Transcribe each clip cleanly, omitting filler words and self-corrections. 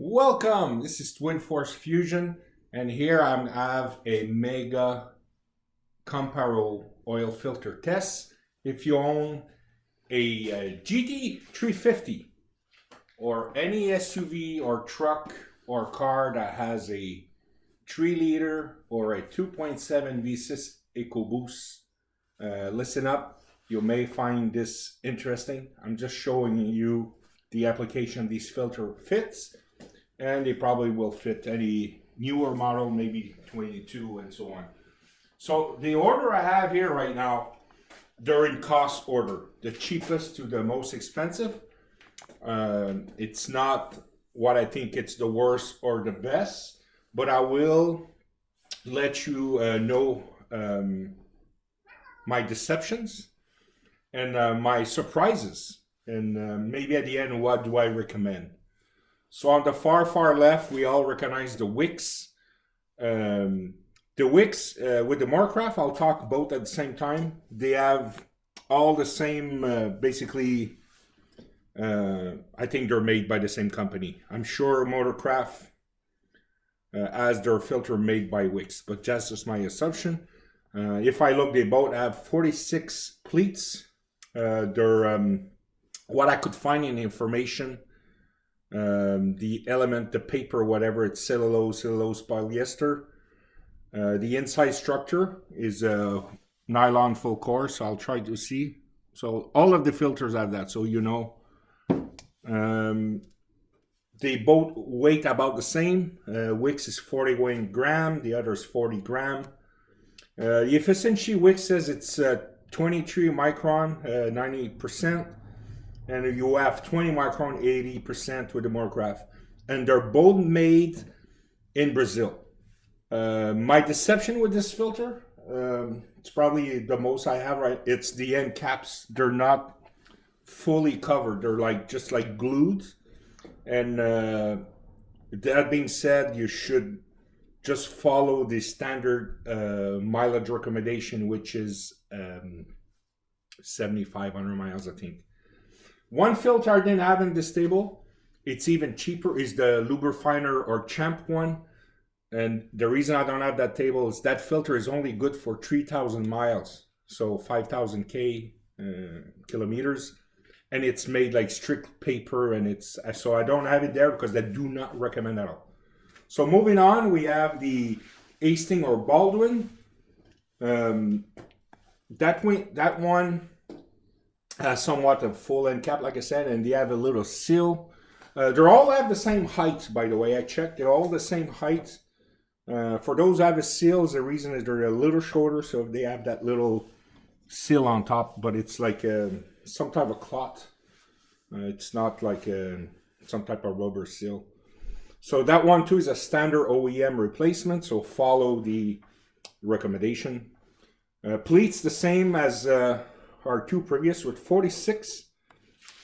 Welcome, this is Twin Force Fusion, and here I have a mega Comparo oil filter test. If you own a GT350 or any SUV or truck or car that has a 3-liter or a 2.7 V6 EcoBoost, listen up, you may find this interesting. I'm just showing you the application these filter fits. And they probably will fit any newer model, maybe 22 and so on. So the order I have here right now, they're in cost order, the cheapest to the most expensive. It's not what I think it's the worst or the best, but I will let you know my deceptions and my surprises, and maybe at the end, what do I recommend? So on the far left, we all recognize the wicks. The wicks with the Motorcraft, I'll talk both at the same time. They have all the same, basically, I think they're made by the same company. I'm sure Motorcraft has their filter made by wicks, but that's just my assumption. If I look, they both have 46 pleats. They're, what I could find in the information, the element, the paper, whatever, it's cellulose polyester. The inside structure is a nylon full course. I'll try to see. So all of the filters have that, so you know. They both weight about the same. Wicks is 41 gram, the other is 40 gram. The efficiency Wicks says it's 23 micron, 90%. And you have 20 micron, 80% with the Motorcraft. And they're both made in Brazil. My deception with this filter, it's probably the most I have, right? It's the end caps. They're not fully covered. They're like just like glued. And that being said, you should just follow the standard mileage recommendation, which is 7,500 miles, I think. One filter I didn't have in this table, it's even cheaper, is the Luber-Finer or Champ one. And the reason I don't have that table is that filter is only good for 3,000 miles. So 5,000 kilometers. And it's made like strict paper, and it's, so I don't have it there because I do not recommend at all. So moving on, we have the Hastings or Baldwin. That one has somewhat a full end cap, like I said, and they have a little seal. They all have the same height, by the way. I checked, they're all the same height. For those who have a seal, the reason is they're a little shorter, so they have that little seal on top, but it's like some type of cloth. It's not like some type of rubber seal. So that one too is a standard OEM replacement, so follow the recommendation. Pleats the same as our two previous with 46.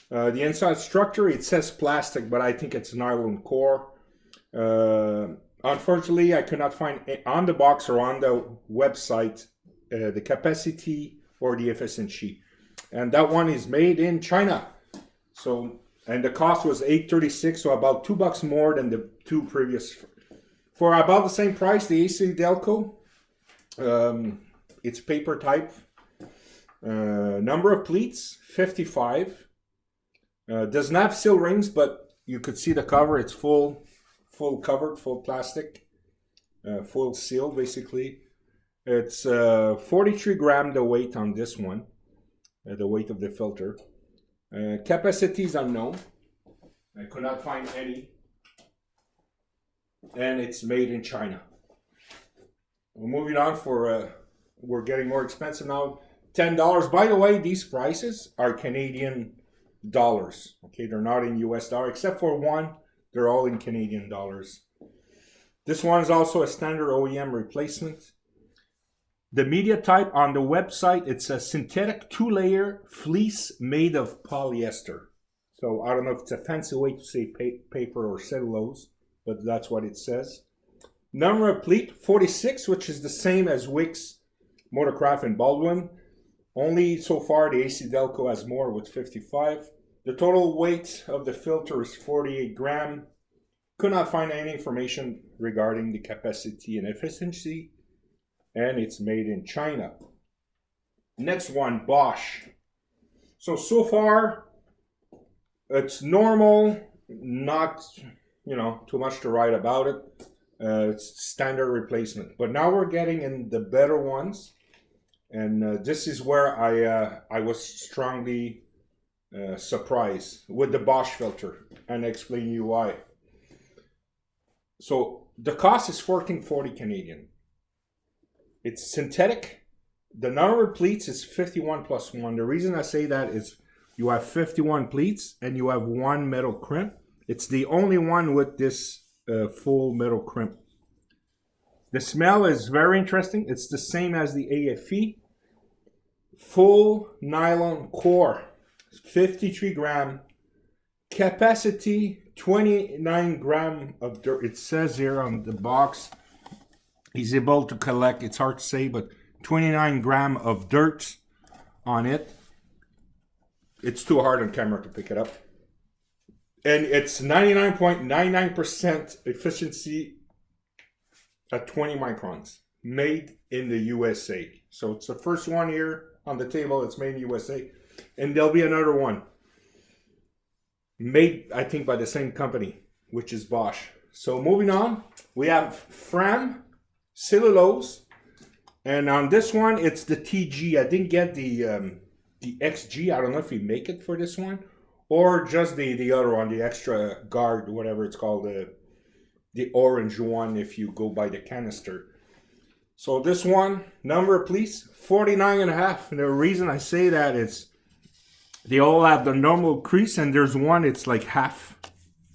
The inside structure, it says plastic, but I think it's nylon core. Unfortunately, I could not find on the box or on the website the capacity or the efficiency. And that one is made in China. So, and the cost was $836, so about $2 more than the two previous. For about the same price, the AC Delco, it's paper type. Number of pleats, 55. Does not have seal rings, but you could see the cover. It's full covered, full plastic, full sealed basically. It's 43 gram the weight on this one, the weight of the filter. Capacity is unknown. I could not find any. And it's made in China. We're moving on for, we're getting more expensive now. $10. By the way, these prices are Canadian dollars. Okay, they're not in US dollar, except for one. They're all in Canadian dollars. This one is also a standard OEM replacement. The media type on the website, it's a synthetic 2-layer fleece made of polyester. So I don't know if it's a fancy way to say paper or cellulose, but that's what it says. Number of pleat, 46, which is the same as Wicks, Motorcraft, and Baldwin. Only so far the AC Delco has more with 55. The total weight of the filter is 48 gram. Could not find any information regarding the capacity and efficiency, and it's made in China. Next one, Bosch. So far, it's normal, not, too much to write about it. It's standard replacement. But now we're getting in the better ones, and this is where I was strongly surprised with the Bosch filter, and I explain you why. So the cost is $14.40 Canadian. It's synthetic. The number of pleats is 51 plus 1. The reason I say that is you have 51 pleats and you have one metal crimp. It's the only one with this full metal crimp. The smell is very interesting. It's the same as the AFE. Full nylon core, 53 gram. Capacity, 29 gram of dirt. It says here on the box, he's able to collect, it's hard to say, but 29 gram of dirt on it. It's too hard on camera to pick it up. And it's 99.99% efficiency at 20 microns, made in the USA. So it's the first one here on the table. It's made in the USA. And there'll be another one made, I think, by the same company, which is Bosch. So moving on, we have Fram Cellulose. And on this one, it's the TG. I didn't get the XG. I don't know if we make it for this one, or just the other one, the extra guard, whatever it's called, the orange one if you go by the canister. So this one, number of pleats, 49.5. And the reason I say that is they all have the normal crease, and there's one, it's like half.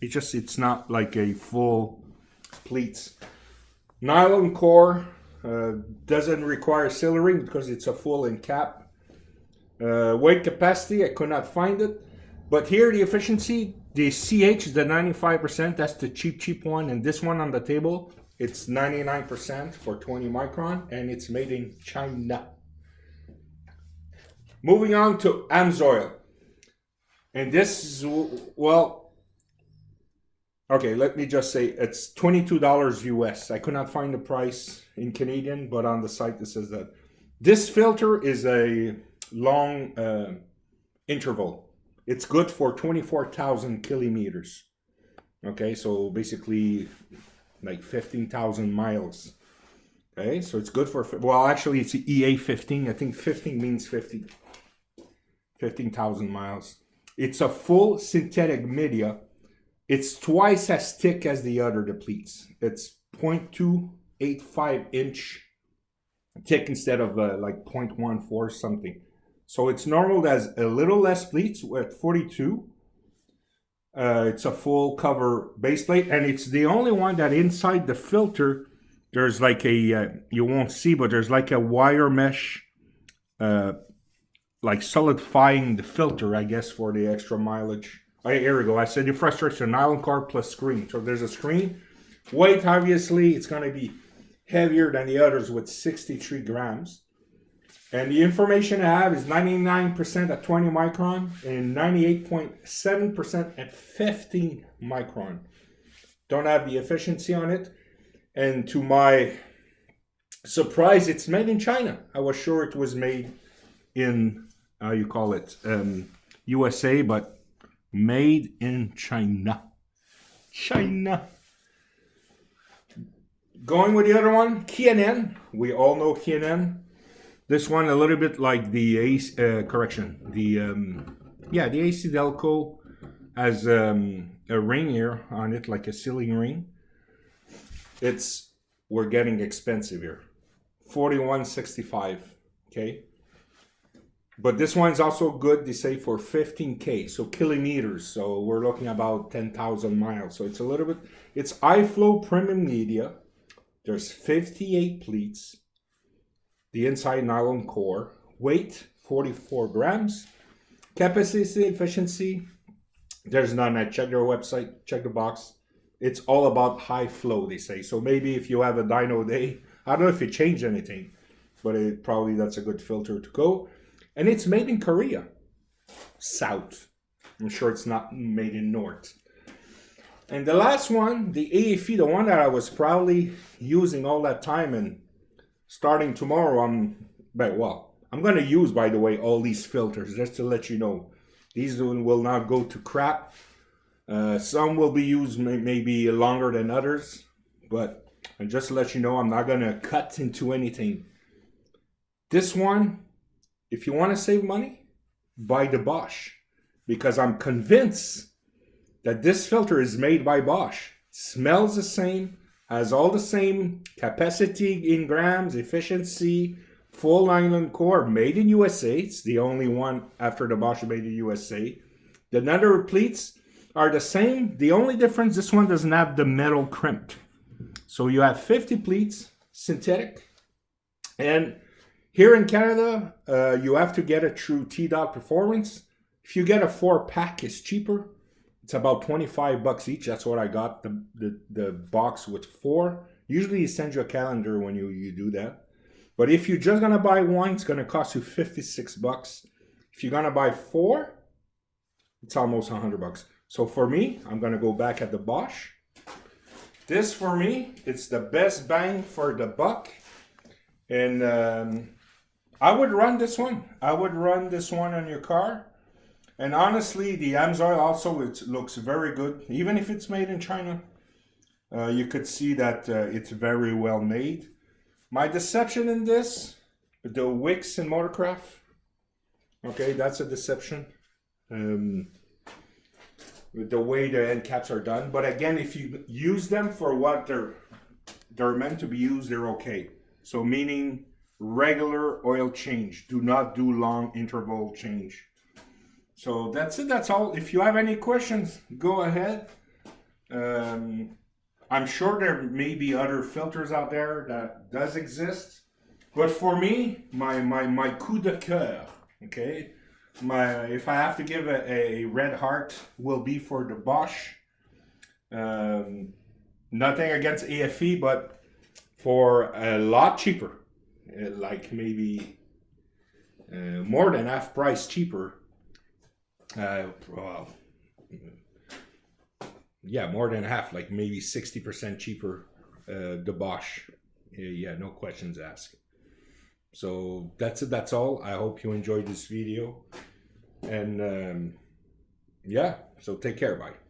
It's not like a full pleats. Nylon core, doesn't require cylindering because it's a full end cap. Weight capacity, I could not find it. But here the efficiency, the CH is the 95%, that's the cheap one. And this one on the table, it's 99% for 20 micron, and it's made in China. Moving on to Amsoil. And this is, well, okay, let me just say it's $22 US. I could not find the price in Canadian, but on the site it says that. This filter is a long interval. It's good for 24,000 kilometers. Okay, so basically like 15,000 miles. Okay, so it's good for, well, actually it's EA15. I think 15 means 15,000 miles. It's a full synthetic media. It's twice as thick as the other depletes. It's 0.285 inch thick instead of like 0.14 something. So it's normal as a little less pleats at 42. It's a full cover base plate, and it's the only one that inside the filter there's like a you won't see, but there's like a wire mesh like solidifying the filter, I guess, for the extra mileage. Here we go. I said the frustration, nylon core plus screen. So there's a screen. Weight, obviously, it's going to be heavier than the others with 63 grams. And the information I have is 99% at 20 micron and 98.7% at 15 micron. Don't have the efficiency on it. And to my surprise, it's made in China. I was sure it was made in, USA, but made in China. China. Going with the other one, K&N. We all know K&N. This one a little bit like the AC Delco has a ring here on it, like a ceiling ring. We're getting expensive here, $41.65. Okay. But this one's also good, they say, for 15K, so kilometers. So we're looking about 10,000 miles. So it's a little bit, it's iFlow premium media. There's 58 pleats. The inside nylon core. Weight, 44 grams. Capacity, efficiency, there's none. I checked their website, check the box. It's all about high flow, they say. So maybe if you have a dyno day, I don't know if it changed anything, but that's a good filter to go. And it's made in Korea, South. I'm sure it's not made in North. And the last one, the AFE, the one that I was probably using all that time, and starting tomorrow, I'm going to use, by the way, all these filters, just to let you know. These will not go to crap. Some will be used maybe longer than others, but just to let you know, I'm not going to cut into anything. This one, if you want to save money, buy the Bosch, because I'm convinced that this filter is made by Bosch. Smells the same, has all the same capacity in grams, efficiency, full nylon core, made in USA. It's the only one after the Bosch made in USA. The number pleats are the same. The only difference, this one doesn't have the metal crimp. So you have 50 pleats, synthetic. And here in Canada, you have to get it through T-Dot Performance. If you get a 4-pack, it's cheaper. It's about $25 each. That's what I got, the box with 4. Usually he sends you a calendar when you do that. But if you're just going to buy one, it's going to cost you $56. If you're going to buy 4, it's almost $100. So for me, I'm going to go back at the Bosch. This, for me, it's the best bang for the buck. And I would run this one. I would run this one on your car. And honestly, the Amsoil also, it looks very good. Even if it's made in China, you could see that it's very well made. My deception in this, the wicks in Motorcraft. Okay, that's a deception. With the way the end caps are done. But again, if you use them for what they're meant to be used, they're okay. So meaning regular oil change. Do not do long interval change. So that's it, that's all. If you have any questions, go ahead. I'm sure there may be other filters out there that does exist. But for me, my coup de coeur, okay? If I have to give a red heart, will be for the Bosch. Nothing against AFE, but for a lot cheaper, like maybe more than half price cheaper. Yeah, more than half, like maybe 60% cheaper, the Bosch. Yeah, no questions asked. So that's it, that's all. I hope you enjoyed this video. And yeah, so take care, bye.